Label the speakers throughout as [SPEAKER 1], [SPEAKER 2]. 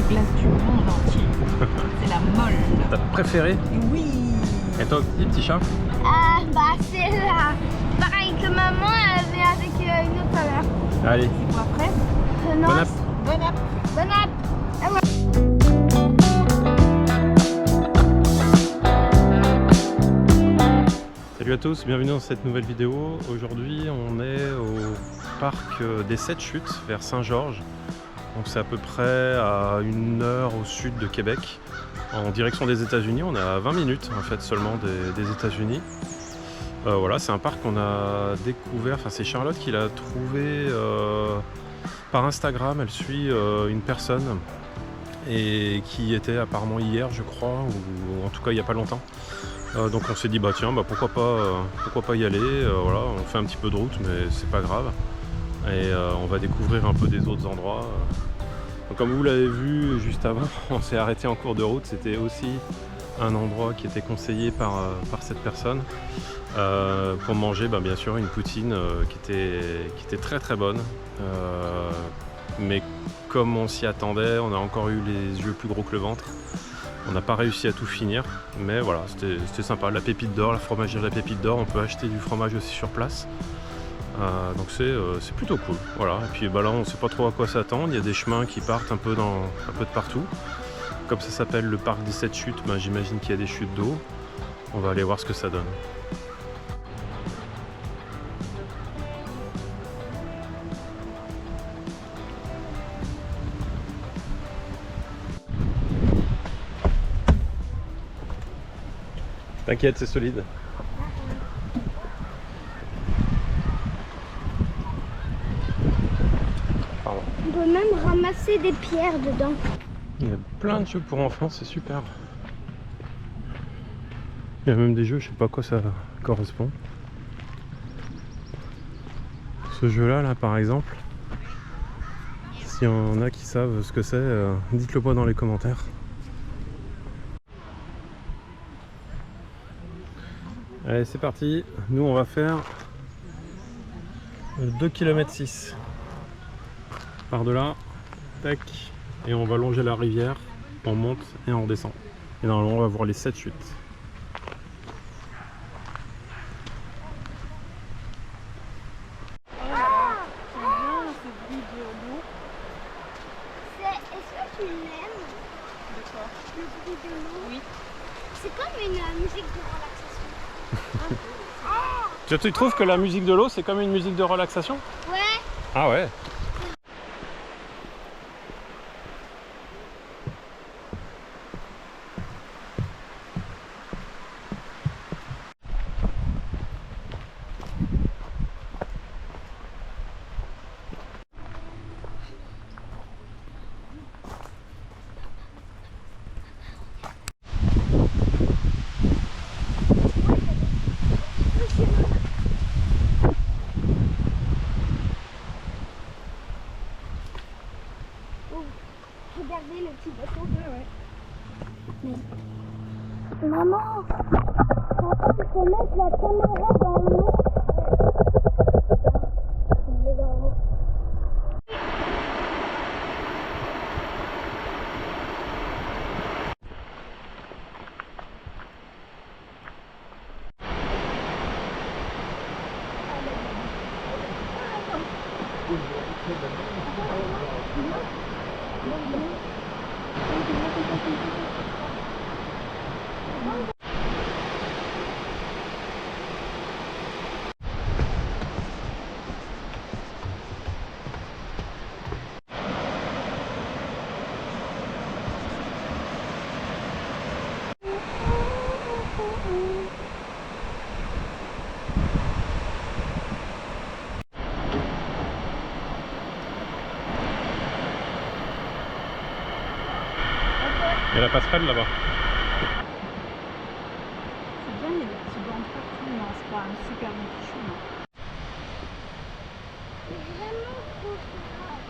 [SPEAKER 1] glaces du monde entier. C'est la molle.
[SPEAKER 2] Ta préférée?
[SPEAKER 1] Oui.
[SPEAKER 2] Et toi, petit chat?
[SPEAKER 3] C'est là. Pareil que maman, elle vient avec une autre à l'heure.
[SPEAKER 2] Allez.
[SPEAKER 1] C'est quoi après?
[SPEAKER 3] Non.
[SPEAKER 2] Bon app.
[SPEAKER 1] Bon app.
[SPEAKER 3] Bon app. Ah ouais.
[SPEAKER 2] Salut à tous, bienvenue dans cette nouvelle vidéo. Aujourd'hui on est au parc des 7 chutes vers Saint-Georges. Donc c'est à peu près à 1 heure au sud de Québec, en direction des États-Unis. On est à 20 minutes en fait seulement des États-Unis. Voilà, c'est un parc qu'on a découvert, enfin c'est Charlotte qui l'a trouvé par Instagram. Elle suit une personne et qui était apparemment hier je crois, ou en tout cas il n'y a pas longtemps. Donc on s'est dit bah tiens, pourquoi pas y aller, voilà, on fait un petit peu de route mais c'est pas grave et on va découvrir un peu des autres endroits. Donc, comme vous l'avez vu juste avant, on s'est arrêté en cours de route, c'était aussi un endroit qui était conseillé par cette personne pour manger bien sûr une poutine qui était très très bonne, mais comme on s'y attendait, on a encore eu les yeux plus gros que le ventre. On n'a pas réussi à tout finir, mais voilà, c'était sympa. La pépite d'or, la fromagerie de la pépite d'or, on peut acheter du fromage aussi sur place. Donc c'est plutôt cool. Voilà. Et puis là, on ne sait pas trop à quoi s'attendre. Il y a des chemins qui partent un peu de partout. Comme ça s'appelle le parc des 7 chutes, j'imagine qu'il y a des chutes d'eau. On va aller voir ce que ça donne. T'inquiète, c'est solide. Pardon.
[SPEAKER 3] On peut même ramasser des pierres dedans.
[SPEAKER 2] Il y a plein de jeux pour enfants, c'est super. Il y a même des jeux, je sais pas à quoi ça correspond. Ce jeu là par exemple, s'il y en a qui savent ce que c'est, dites-le moi dans les commentaires. Allez, c'est parti. Nous on va faire 2,6 km par delà, tac, et on va longer la rivière, on monte et on redescend. Et normalement on va voir les 7 chutes.
[SPEAKER 3] Est-ce que tu l'aimes?
[SPEAKER 1] De quoi?
[SPEAKER 3] Le bruit de l'eau?
[SPEAKER 1] Oui.
[SPEAKER 3] C'est comme une musique de relaxation.
[SPEAKER 2] Tu trouves que la musique de l'eau c'est comme une musique de relaxation?
[SPEAKER 3] Ouais.
[SPEAKER 2] Ah ouais.
[SPEAKER 3] Regardez le petit bateau. Mais... Maman, tu peux mettre la caméra dans l'eau. Il y a la passerelle là-bas.
[SPEAKER 1] C'est bien, il y a des petits bancs partout, mais c'est pas un super bon chemin.
[SPEAKER 3] C'est vraiment trop grave.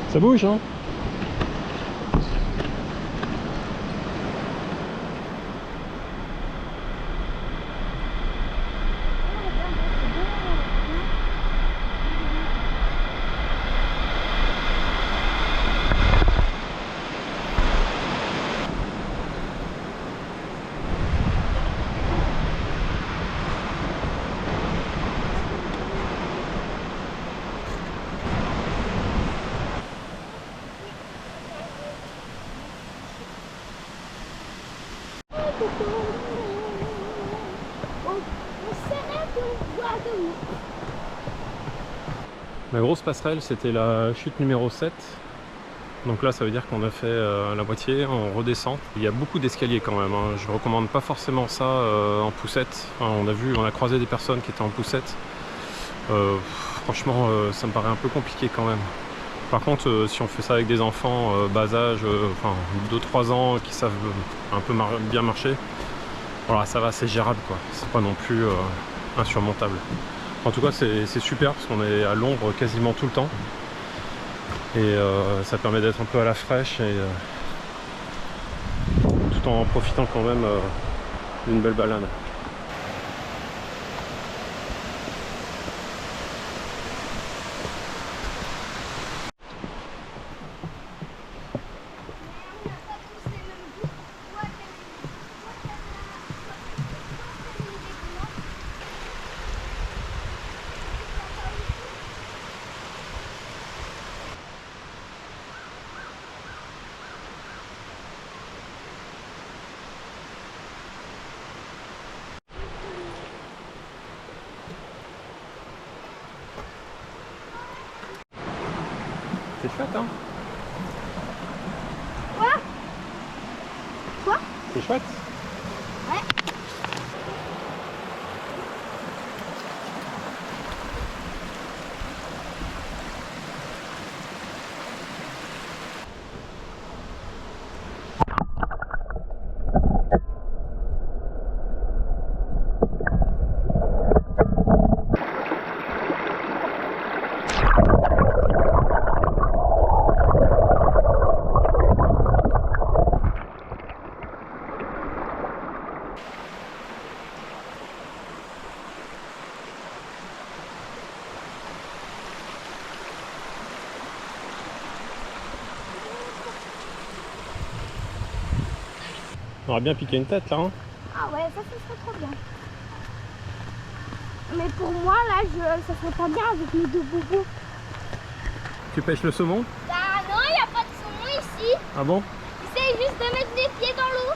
[SPEAKER 2] Ça bouge hein? La grosse passerelle, c'était la chute numéro 7. Donc là, ça veut dire qu'on a fait la moitié, on redescend. Il y a beaucoup d'escaliers quand même, hein. Je ne recommande pas forcément ça en poussette. Enfin, on a croisé des personnes qui étaient en poussette. Franchement, ça me paraît un peu compliqué quand même. Par contre, si on fait ça avec des enfants bas âge, enfin 2-3 ans qui savent un peu bien marcher, voilà, ça va, c'est gérable quoi. C'est pas non plus insurmontable. En tout cas, c'est super parce qu'on est à l'ombre quasiment tout le temps. Et ça permet d'être un peu à la fraîche et tout en profitant quand même d'une belle balade. C'est chouette, hein?
[SPEAKER 3] Quoi? Quoi?
[SPEAKER 2] C'est chouette?
[SPEAKER 3] Ouais.
[SPEAKER 2] On aurait bien piqué une tête là, hein?
[SPEAKER 3] Ah ouais, ça serait trop bien. Mais pour moi, là, ça serait pas bien avec mes deux bobos.
[SPEAKER 2] Tu pêches le saumon?
[SPEAKER 3] Bah non, il n'y a pas de saumon ici.
[SPEAKER 2] Ah bon?
[SPEAKER 3] Essaye juste de mettre les pieds dans l'eau.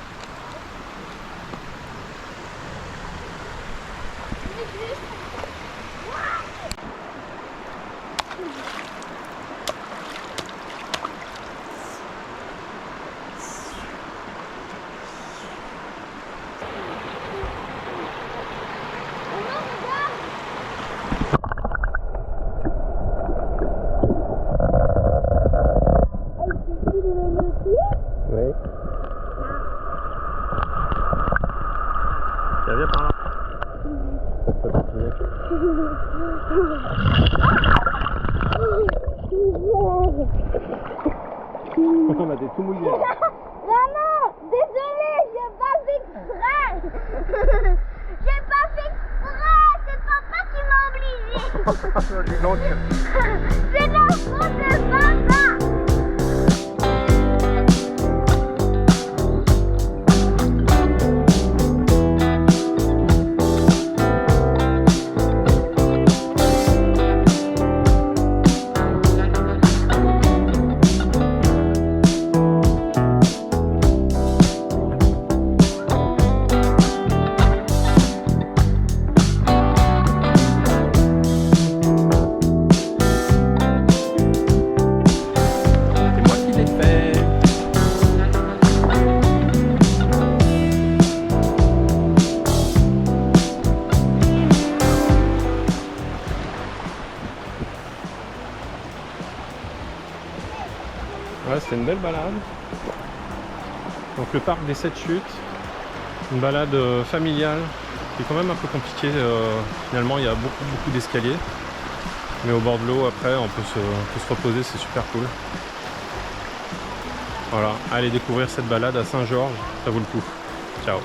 [SPEAKER 2] Oui. Tiens, viens par là. On a des tout mouillés là.
[SPEAKER 3] Maman, désolée, j'ai pas fait exprès. J'ai pas fait exprès, c'est papa qui m'a obligé.
[SPEAKER 2] Donc,
[SPEAKER 3] C'est la faute de papa.
[SPEAKER 2] c'est moi qui l'ai fait. Ouais, c'était une belle balade. Donc le parc des 7 chutes, une balade familiale qui est quand même un peu compliquée. Finalement, il y a beaucoup d'escaliers. Mais au bord de l'eau, après, on peut se reposer, c'est super cool. Voilà, allez découvrir cette balade à Saint-Georges, ça vaut le coup. Ciao.